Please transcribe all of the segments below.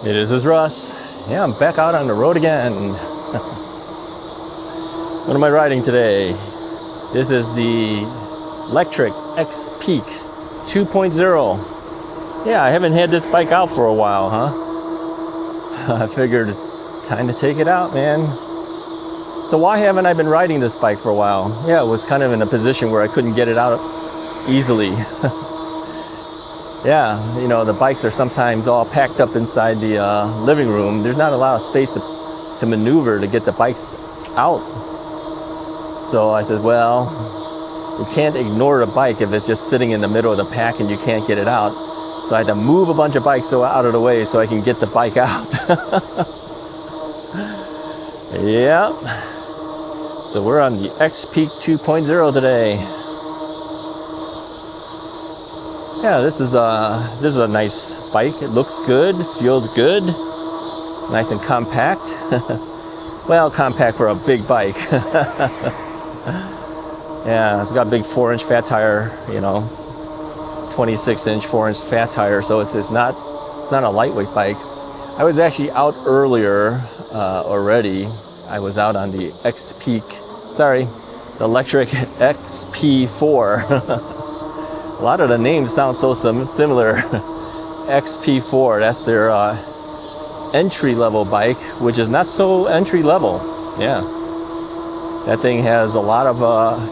This is Russ. Yeah, I'm back out on the road again. What am I riding today? This is the Lectric X Peak 2.0. Yeah, I haven't had this bike out for a while, huh? I figured time to take it out, man. So why haven't I been riding this bike for a while? Yeah, it was kind of in a position where I couldn't get it out easily. Yeah, you know, the bikes are sometimes all packed up inside the living room. There's not a lot of space to maneuver to get the bikes out. So I said, well, you can't ignore the bike if it's just sitting in the middle of the pack and you can't get it out. So I had to move a bunch of bikes out of the way so I can get the bike out. Yeah. So we're on the X Peak 2.0 today. Yeah, this is a nice bike. It looks good, feels good, nice and compact. Well, compact for a big bike. Yeah, it's got a big 4-inch fat tire, you know, 26-inch 4-inch fat tire, so it's not a lightweight bike. I was actually out earlier already. I was out on the the Lectric XP4. A lot of the names sound so similar. XP4, that's their entry-level bike, which is not so entry-level. Yeah, that thing has a lot of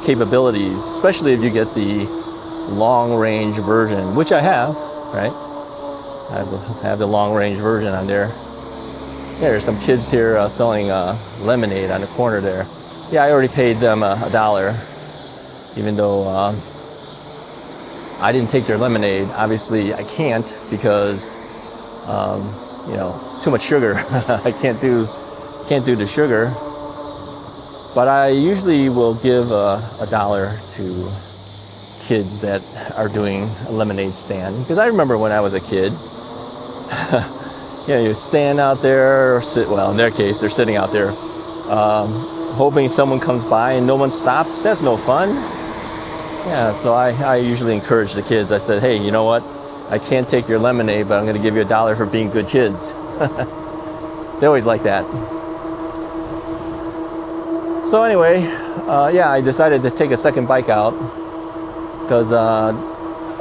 capabilities, especially if you get the long-range version, which I have, right? I have the long-range version on there. Yeah, there's some kids here selling lemonade on the corner there. Yeah, I already paid them $1, even though I didn't take their lemonade. Obviously, I can't because, you know, too much sugar. I can't do the sugar. But I usually will give $1 to kids that are doing a lemonade stand, because I remember when I was a kid. You know, you stand out there, or well, in their case, they're sitting out there, hoping someone comes by and no one stops. That's no fun. Yeah, so I usually encourage the kids. I said, hey, you know what? I can't take your lemonade, but I'm going to give you $1 for being good kids. They always like that. So anyway, yeah, I decided to take a second bike out because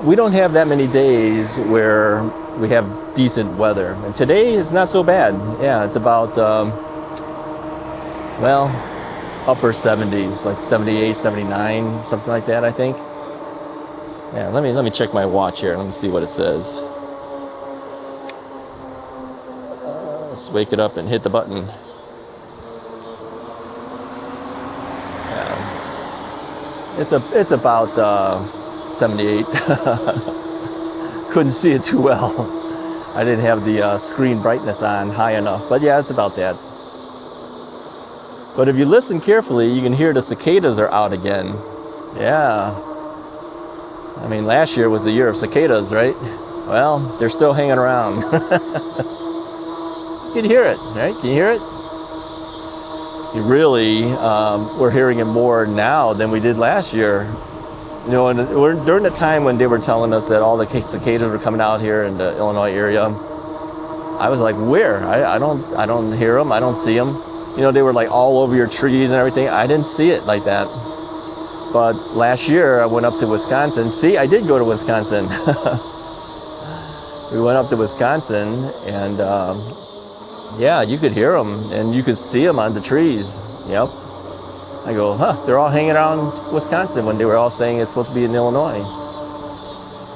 we don't have that many days where we have decent weather. And today is not so bad. Yeah, it's about, well, upper 70s, like 78, 79, something like that, I think. Yeah, let me check my watch here. Let me see what it says. Let's wake it up and hit the button. Yeah. It's about 78. Couldn't see it too well. I didn't have the screen brightness on high enough, but yeah, it's about that. But if you listen carefully, you can hear the cicadas are out again. Yeah. I mean, last year was the year of cicadas, right? Well, they're still hanging around. You can hear it, right? Can you hear it? You really, we're hearing it more now than we did last year. You know, and during the time when they were telling us that all the cicadas were coming out here in the Illinois area, I was like, where? I don't hear them. I don't see them. You know, they were like all over your trees and everything. I didn't see it like that. But last year I went up to Wisconsin. See, I did go to Wisconsin. We went up to Wisconsin and yeah, you could hear them and you could see them on the trees. Yep. I go, huh, they're all hanging around Wisconsin when they were all saying it's supposed to be in Illinois.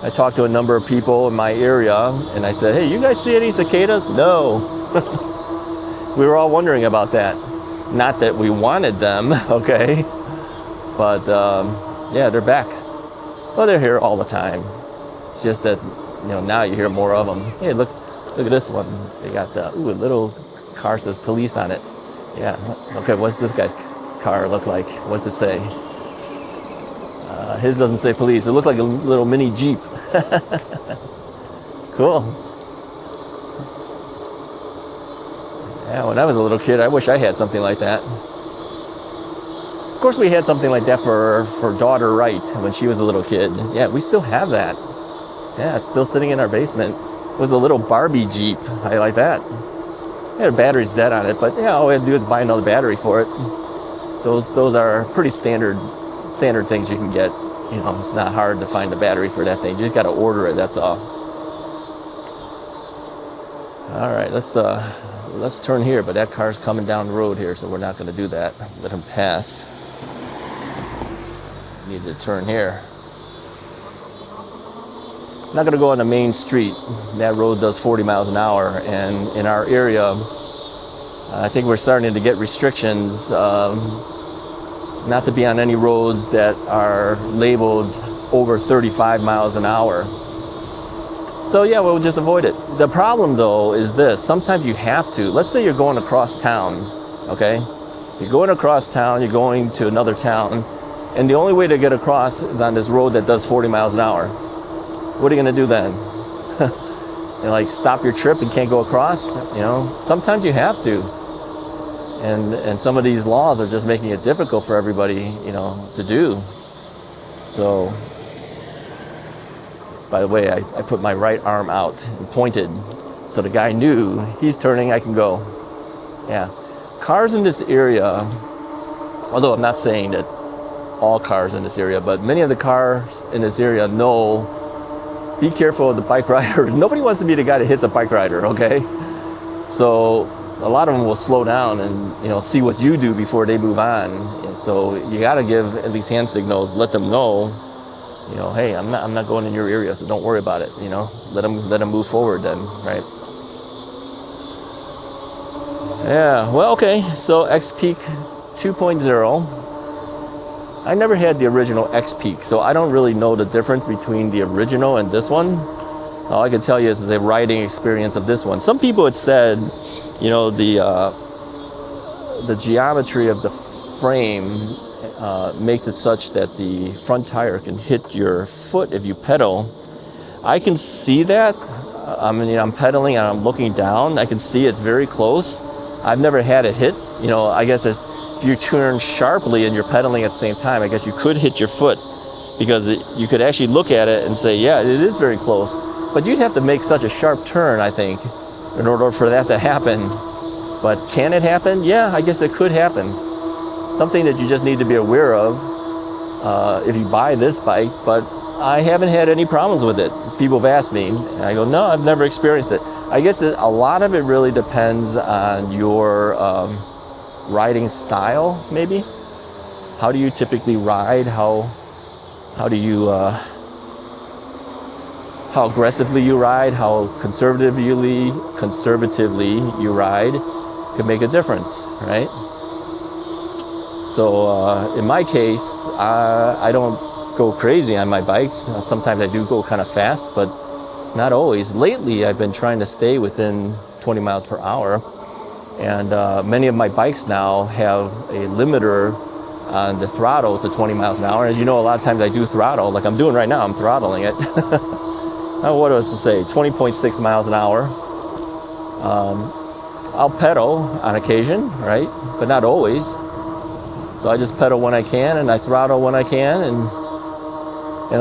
I talked to a number of people in my area and I said, hey, you guys see any cicadas? No. We were all wondering about that. Not that we wanted them, okay? But yeah, they're back. Well, they're here all the time. It's just that, you know, now you hear more of them. Hey, look at this one. They got a little car says police on it. Yeah, okay, what's this guy's car look like? What's it say? His doesn't say police. It looked like a little mini Jeep. Cool. Yeah, when I was a little kid, I wish I had something like that. Of course, we had something like that for daughter Wright when she was a little kid. Yeah, we still have that. Yeah, it's still sitting in our basement. was a little Barbie Jeep. I like that. Yeah, the battery's dead on it, but yeah, all we have to do is buy another battery for it. Those are pretty standard things you can get. You know, it's not hard to find a battery for that thing. You just got to order it. That's all. All right, let's turn here, but that car's coming down the road here, so we're not going to do that. Let him pass. Need to turn here. Not going to go on the main street. That road does 40 miles an hour, and in our area, I think we're starting to get restrictions not to be on any roads that are labeled over 35 miles an hour. So yeah, we'll just avoid it. The problem though is this, sometimes you have to. Let's say you're going across town, okay? You're going across town, you're going to another town, and the only way to get across is on this road that does 40 miles an hour. What are you gonna do then? You like stop your trip and can't go across? You know, sometimes you have to. And some of these laws are just making it difficult for everybody, you know, to do. So, by the way, I put my right arm out and pointed, so the guy knew he's turning, I can go. Yeah, cars in this area, although I'm not saying that all cars in this area, but many of the cars in this area know, be careful of the bike rider. Nobody wants to be the guy that hits a bike rider, okay? So a lot of them will slow down and, you know, see what you do before they move on. And so you got to give at least hand signals, let them know, you know, hey, I'm not going in your area, so don't worry about it. You know, let them move forward then, right? Yeah. Well, okay. So X-Peak 2.0. I never had the original X-Peak, so I don't really know the difference between the original and this one. All I can tell you is the riding experience of this one. Some people had said, you know, the geometry of the frame makes it such that the front tire can hit your foot if you pedal. I can see that. I mean, I'm pedaling and I'm looking down. I can see it's very close. I've never had it hit. You know, I guess if you turn sharply and you're pedaling at the same time, I guess you could hit your foot, because you could actually look at it and say, yeah, it is very close. But you'd have to make such a sharp turn, I think, in order for that to happen. But can it happen? Yeah, I guess it could happen. Something that you just need to be aware of if you buy this bike, but I haven't had any problems with it. People have asked me, and I go, no, I've never experienced it. I guess a lot of it really depends on your riding style, maybe. How do you typically ride? How do you how aggressively you ride, how conservatively you ride can make a difference, right? So in my case, I don't go crazy on my bikes. Sometimes I do go kind of fast, but not always. Lately, I've been trying to stay within 20 miles per hour, and many of my bikes now have a limiter on the throttle to 20 miles an hour. As you know, a lot of times I do throttle, like I'm doing right now, I'm throttling it. What was to say, 20.6 miles an hour. I'll pedal on occasion, right? But not always. So I just pedal when I can and I throttle when I can. And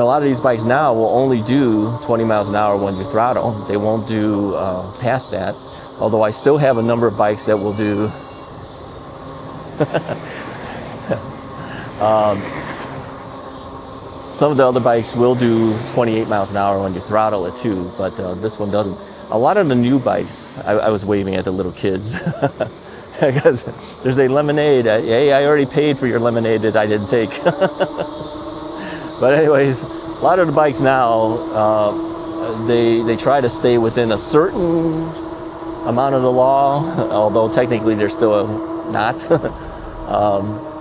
a lot of these bikes now will only do 20 miles an hour when you throttle. They won't do past that. Although I still have a number of bikes that will do some of the other bikes will do 28 miles an hour when you throttle it too, but this one doesn't. A lot of the new bikes, I was waving at the little kids, because there's a lemonade. Hey, I already paid for your lemonade that I didn't take. But anyways, a lot of the bikes now, they try to stay within a certain amount of the law, although technically they're still not.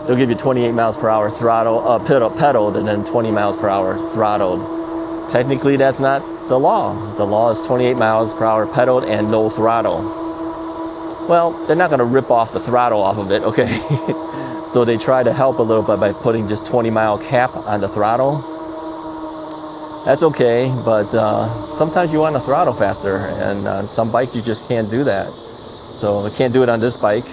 They'll give you 28 miles per hour pedaled, and then 20 miles per hour throttled. Technically, that's not the law. The law is 28 miles per hour pedaled and no throttle. Well, they're not going to rip off the throttle off of it, okay? So they try to help a little bit by putting just 20-mile cap on the throttle. That's okay, but sometimes you want to throttle faster, and on some bikes you just can't do that. So I can't do it on this bike.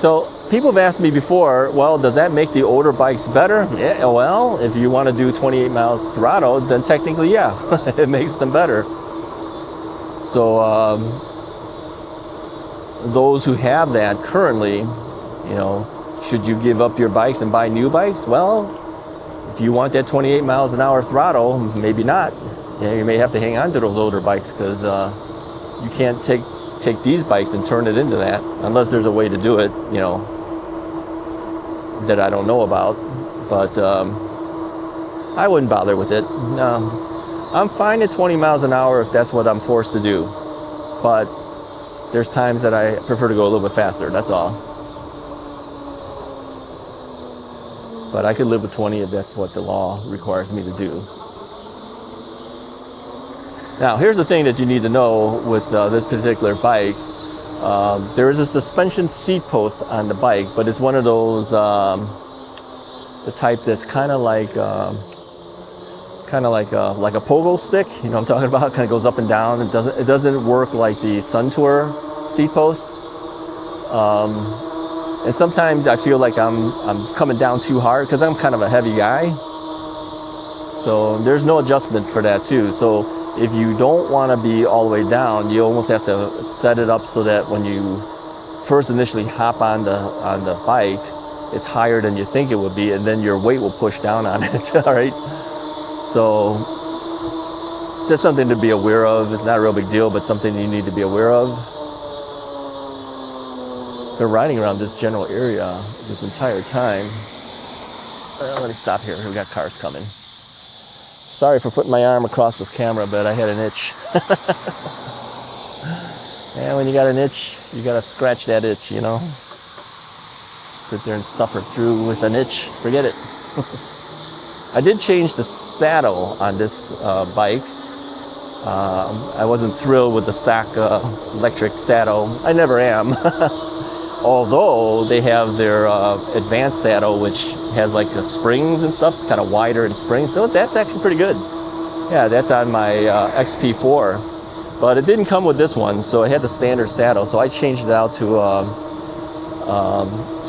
So people have asked me before, well, does that make the older bikes better? Yeah, well, if you want to do 28 miles throttle, then technically, yeah, it makes them better. So those who have that currently, you know, should you give up your bikes and buy new bikes? Well, if you want that 28 miles an hour throttle, maybe not. You know, you may have to hang on to those older bikes, because you can't take these bikes and turn it into that, unless there's a way to do it, you know, that I don't know about. But I wouldn't bother with it. I'm fine at 20 miles an hour if that's what I'm forced to do. But there's times that I prefer to go a little bit faster, that's all. But I could live with 20 if that's what the law requires me to do. Now, here's the thing that you need to know with this particular bike. There is a suspension seat post on the bike, but it's one of those, the type that's kind of like a pogo stick. You know what I'm talking about? Kind of goes up and down. It doesn't work like the Sun Tour seat post. And sometimes I feel like I'm coming down too hard, because I'm kind of a heavy guy. So there's no adjustment for that too. So if you don't want to be all the way down, you almost have to set it up so that when you first initially hop on the bike, it's higher than you think it would be, and then your weight will push down on it. All right. So just something to be aware of. It's not a real big deal, but something you need to be aware of. Been riding around this general area this entire time. Let me stop here. We got cars coming. Sorry for putting my arm across this camera, but I had an itch. And when you got an itch, you got to scratch that itch, you know. Sit there and suffer through with an itch. Forget it. I did change the saddle on this bike. I wasn't thrilled with the stock electric saddle. I never am. Although they have their advanced saddle, which has like the springs and stuff. It's kind of wider in springs. So that's actually pretty good. Yeah, that's on my XP4. But it didn't come with this one, so it had the standard saddle. So I changed it out to a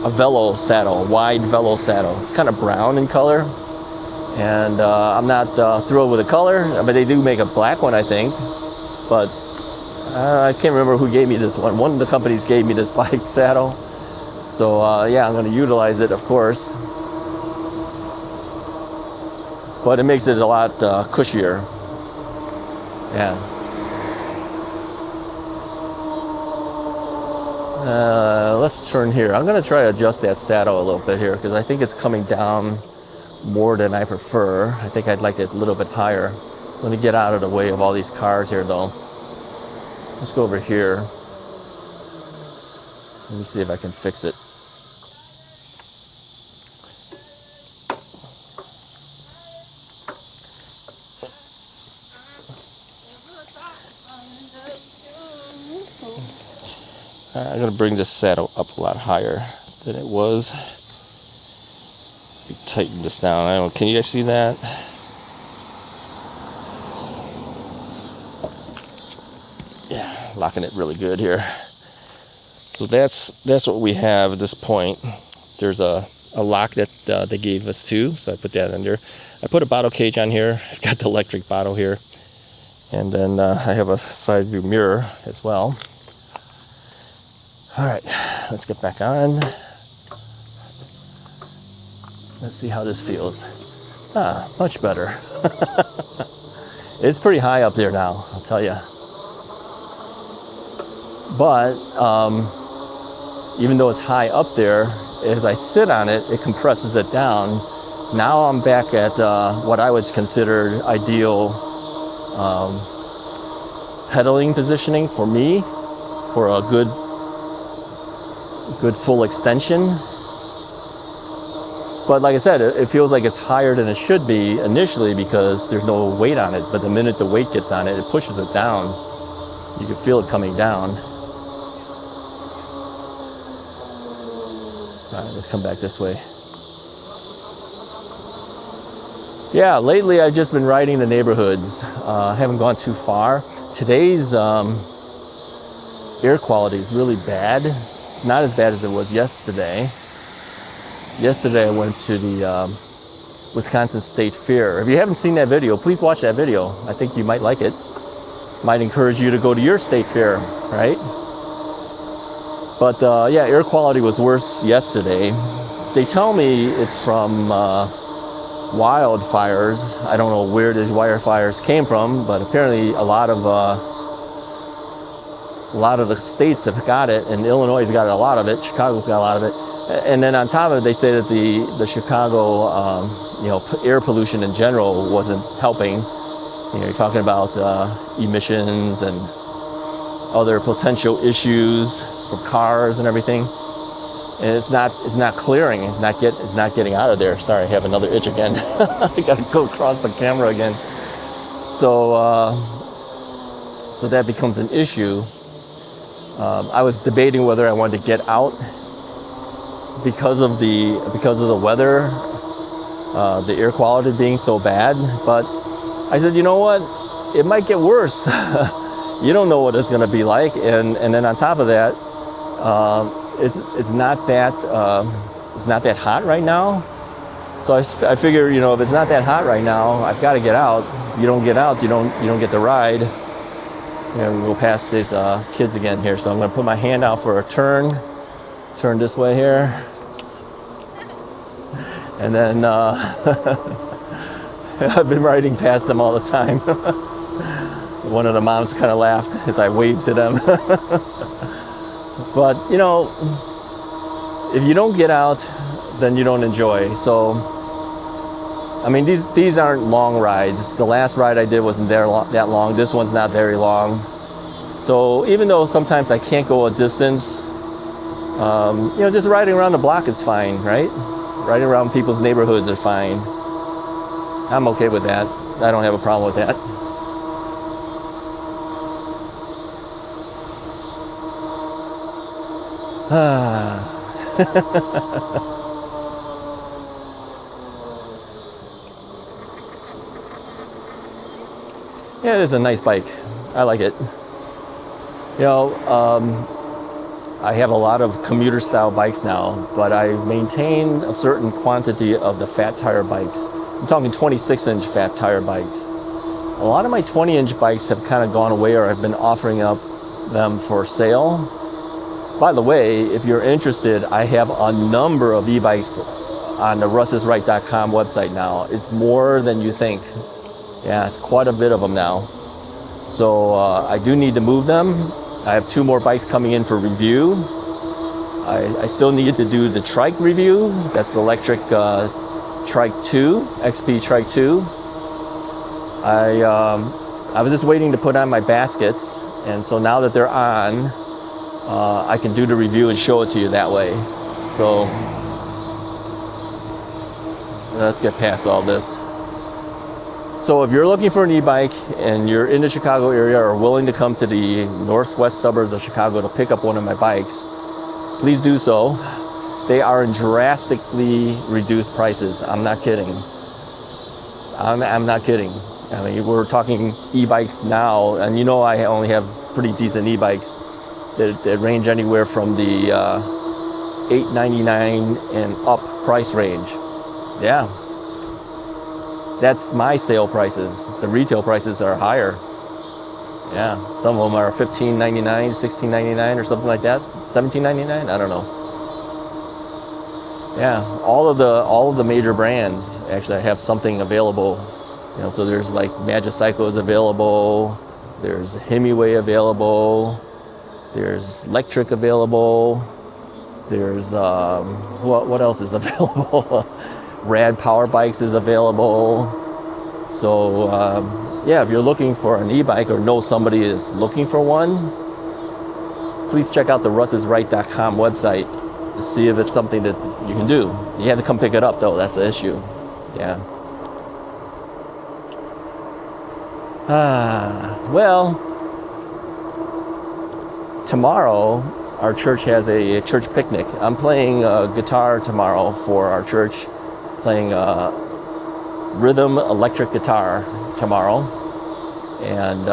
velo saddle, a wide velo saddle. It's kind of brown in color. And I'm not thrilled with the color. But they do make a black one, I think. But I can't remember who gave me this one. One of the companies gave me this bike saddle. So yeah, I'm going to utilize it, of course. But it makes it a lot cushier. Yeah. Let's turn here. I'm going to try to adjust that saddle a little bit here, because I think it's coming down more than I prefer. I think I'd like it a little bit higher. Let me get out of the way of all these cars here, though. Let's go over here. Let me see if I can fix it. I'm going to bring this saddle up a lot higher than it was. Tighten this down. Can you guys see that? Yeah, locking it really good here. So that's what we have at this point. There's a lock that they gave us too, so I put that under. I put a bottle cage on here. I've got the electric bottle here, and then I have a side view mirror as well. All right, let's get back on. Let's see how this feels. Much better. It's pretty high up there now, I'll tell you. But even though it's high up there, as I sit on it, it compresses it down. Now I'm back at what I would consider ideal pedaling positioning for me, for a good full extension. But like I said, it feels like it's higher than it should be initially, because there's no weight on it. But the minute the weight gets on it, it pushes it down. You can feel it coming down. All right, let's come back this way. Yeah, lately I've just been riding the neighborhoods. I haven't gone too far. Today's air quality is really bad. It's not as bad as it was yesterday. Yesterday I went to the Wisconsin State Fair. If you haven't seen that video, please watch that video. I think you might like it. might encourage you to go to your state fair, right? But yeah, air quality was worse yesterday. They tell me it's from wildfires. I don't know where these wildfires came from, but apparently a lot of the states have got it, and Illinois has got a lot of it. Chicago's got a lot of it. And then on top of it, they say that the Chicago, air pollution in general wasn't helping. You're talking about emissions and other potential issues for cars and everything. And it's not clearing. It's not getting out of there. Sorry, I have another itch again. I got to go across the camera again. So that becomes an issue. I was debating whether I wanted to get out because of the weather, the air quality being so bad. But I said, you know what? It might get worse. You don't know what it's going to be like, and then on top of that, it's not that hot right now. So I figure, if it's not that hot right now, I've got to get out. If you don't get out, you don't get the ride. And we'll pass these kids again here. So I'm going to put my hand out for a turn this way here, and then I've been riding past them all the time. One of the moms kind of laughed as I waved to them. But, if you don't get out, then you don't enjoy. So, I mean, these aren't long rides. The last ride I did wasn't that long. This one's not very long. So even though sometimes I can't go a distance, just riding around the block is fine, right? Riding around people's neighborhoods are fine. I'm okay with that. I don't have a problem with that. Yeah, it is a nice bike. I like it. I have a lot of commuter style bikes now, but I've maintained a certain quantity of the fat tire bikes. I'm talking 26-inch fat tire bikes. A lot of my 20-inch bikes have kind of gone away, or I've been offering up them for sale. By the way, if you're interested, I have a number of e-bikes on the russisright.com website now. It's more than you think. Yeah, it's quite a bit of them now. So I do need to move them. I have 2 more bikes coming in for review. I still need to do the trike review. That's the electric Trike 2, XP Trike 2. I was just waiting to put on my baskets, and so now that they're on, I can do the review and show it to you that way. So let's get past all this. So if you're looking for an e-bike and you're in the Chicago area or willing to come to the northwest suburbs of Chicago to pick up one of my bikes, please do so. They are in drastically reduced prices. I'm not kidding. I'm not kidding. I mean, we're talking e-bikes now, and I only have pretty decent e-bikes that range anywhere from the $8.99 and up price range. Yeah. That's my sale prices. The retail prices are higher. Yeah, some of them are $15.99, $16.99 or something like that. $17.99, I don't know. Yeah, all of the major brands actually have something available. So there's like Magicycle is available. There's Himiway available. There's lectric available. There's what else is available? Rad Power Bikes is available. So yeah, if you're looking for an e-bike or know somebody is looking for one, please check out the russisright.com website to see if it's something that you can do. You have to come pick it up though, that's the issue. Yeah. Well, tomorrow our church has a church picnic. I'm playing guitar tomorrow for our church, playing rhythm electric guitar tomorrow, and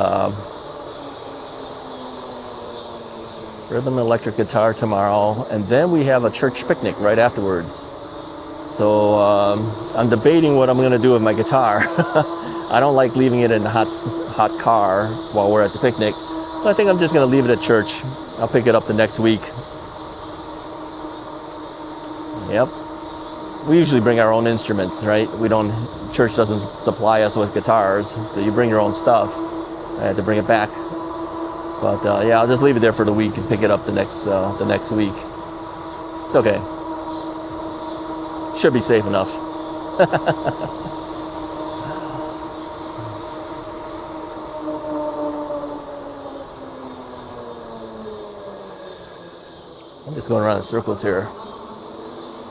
rhythm electric guitar tomorrow, and then we have a church picnic right afterwards. So I'm debating what I'm gonna do with my guitar. I don't like leaving it in the hot car while we're at the picnic. So I think I'm just gonna leave it at church. I'll pick it up the next week. Yep. We usually bring our own instruments, right? Church doesn't supply us with guitars, so you bring your own stuff. I had to bring it back. But yeah, I'll just leave it there for the week and pick it up the next week. It's okay. Should be safe enough. I'm just going around in circles here.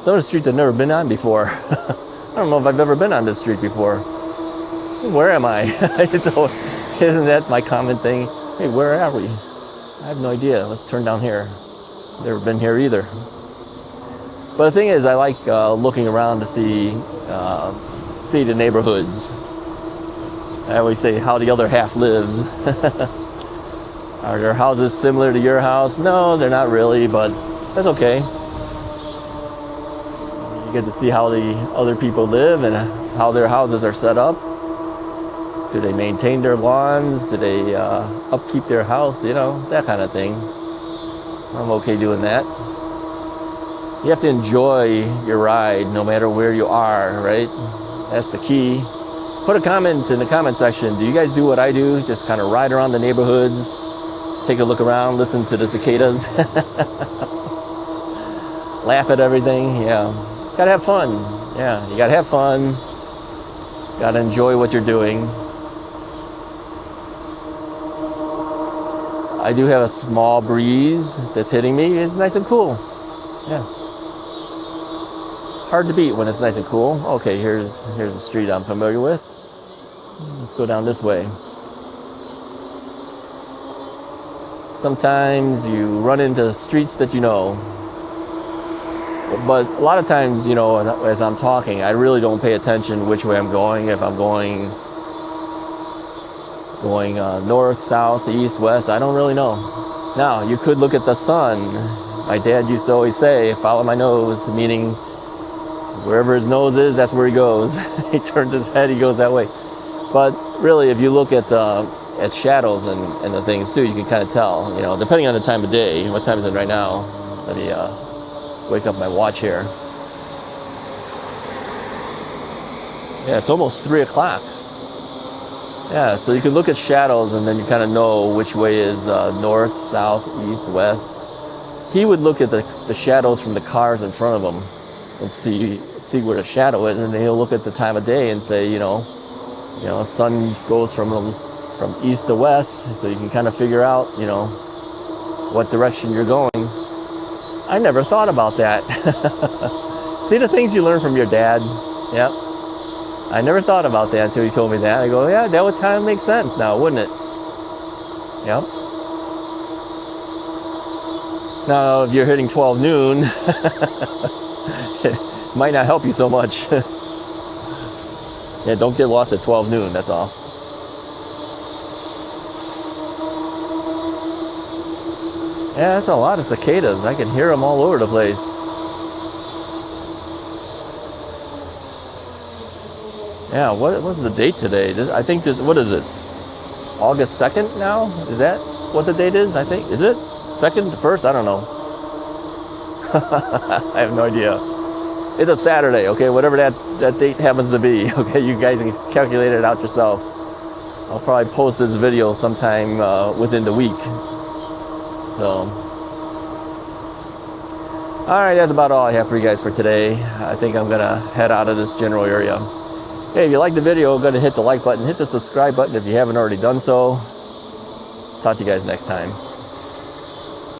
Some of the streets I've never been on before. I don't know if I've ever been on this street before. Where am I? Isn't that my common thing? Hey, where are we? I have no idea. Let's turn down here. Never been here either. But the thing is, I like looking around to see the neighborhoods. I always say how the other half lives. Are their houses similar to your house? No, they're not really, but that's okay. You get to see how the other people live and how their houses are set up. Do they maintain their lawns? Do they upkeep their house? You know, that kind of thing. I'm okay doing that. You have to enjoy your ride no matter where you are, right? That's the key. Put a comment in the comment section. Do you guys do what I do? Just kind of ride around the neighborhoods, take a look around, listen to the cicadas, laugh at everything. Yeah, gotta have fun. Yeah, you gotta have fun. Gotta enjoy what you're doing. I do have a small breeze that's hitting me. It's nice and cool. Yeah. Hard to beat when it's nice and cool. Okay, here's a street I'm familiar with. Let's go down this way. Sometimes you run into streets that you know. But a lot of times, you know, as I'm talking, I really don't pay attention which way I'm going. If I'm going north, south, east, west, I don't really know. Now, you could look at the sun. My dad used to always say, follow my nose, meaning wherever his nose is, that's where he goes. He turns his head, he goes that way. But really, if you look at shadows and the things too, you can kind of tell, you know, depending on the time of day. What time is it right now? Let me wake up my watch here. Yeah, it's almost 3 o'clock. Yeah, so you can look at shadows and then you kind of know which way is north, south, east, west. He would look at the shadows from the cars in front of him and see where the shadow is, and then he'll look at the time of day and say, you know, the sun goes from east to west, so you can kind of figure out, you know, what direction you're going. I never thought about that. See the things you learn from your dad? Yep. I never thought about that until he told me that. I go, yeah, that would kind of make sense now, wouldn't it? Yep. Now, if you're hitting 12 noon, it might not help you so much. Yeah, don't get lost at 12 noon, that's all. Yeah, that's a lot of cicadas. I can hear them all over the place. Yeah, what's the date today? I think what is it? August 2nd now? Is that what the date is? I think. Is it? 2nd? 1st? I don't know. I have no idea. It's a Saturday, okay? Whatever that date happens to be, okay? You guys can calculate it out yourself. I'll probably post this video sometime within the week. So, all right, that's about all I have for you guys for today. I think I'm gonna head out of this general area. Hey, if you like the video, go ahead and hit the like button, hit the subscribe button if you haven't already done so. Talk to you guys next time.